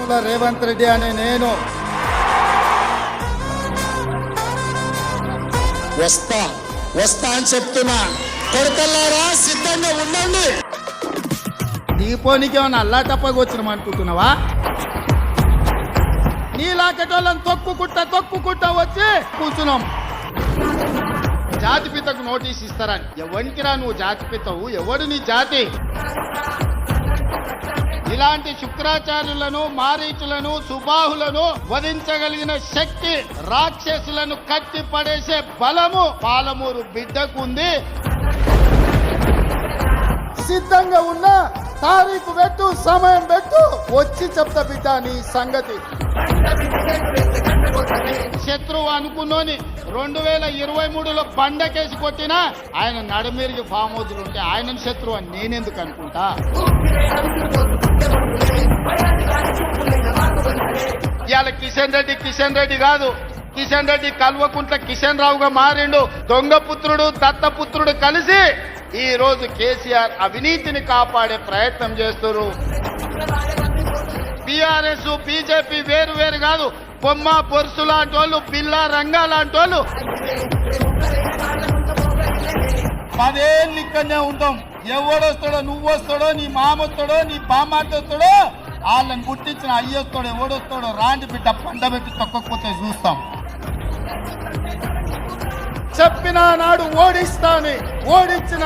యనుమల రేవంత్ రెడ్డి అనే నేను వస్తా వస్తా అని చెప్తున్నా. కొడుకల్లారా సిద్ధంగా ఉండండి. దీపోనికి ఏమన్నా అల్లా తప్పకొచ్చినాం అనుకుంటున్నావా? నీలాకటోళ్ళని తొక్కుకుంటా వచ్చి కూర్చున్నాం. జాతిపితకు నోటీస్ ఇస్తారని. ఎవరికిరా నువ్వు జాతిపితవు? ఎవడు నీ జాతి? ఇలాంటి శుక్రాచార్యులను, మారీచులను, సుబాహులను వధించగలిగిన శక్తి, రాక్షసులను కట్టి పడేసే బలము పాలమూరు బిడ్డకు ఉంది. సిద్ధంగా ఉన్న తారీఖు పెట్టు, సమయం పెట్టు, వచ్చి చెప్తా బిడ్డ నీ సంగతి. శత్రువు అనుకున్నోని 2023లో బండకేసి కొట్టినా ఆయన నడుమిరిగి ఫామ్ హౌస్లు ఉంటే ఆయన శత్రువు అని నేనెందుకు అనుకుంటా? ఇవాళ కిషన్ రెడ్డి కాదు, కిషన్ రెడ్డి కల్వకుంట్ల కిషన్ రావుగా మారిండు. దొంగపుత్రుడు దత్తపుత్రుడు కలిసి ఈ రోజు కేసీఆర్ అవినీతిని కాపాడే ప్రయత్నం చేస్తున్నారు. బీఆర్ఎస్ బీజేపీ వేరు కాదు. బొమ్మ పొరుసు లాంటి వాళ్ళు, బిల్లా రంగా లాంటి వాళ్ళు 10 ఏళ్ళు ఇక్కడనే ఉంటాం. ఎవడొస్తాడో, నువ్వు వస్తాడో, నీ మామ వస్తాడో, నీ బామ్మాట వస్తాడో, వాళ్ళని గుర్తించిన అయ్యొస్తాడో ఎవడొస్తాడో రాండి బిడ్డ పండబెట్టి తొక్కకపోతే చూస్తాం. చెప్పిన నాడు ఓడిస్తాని, ఓడించిన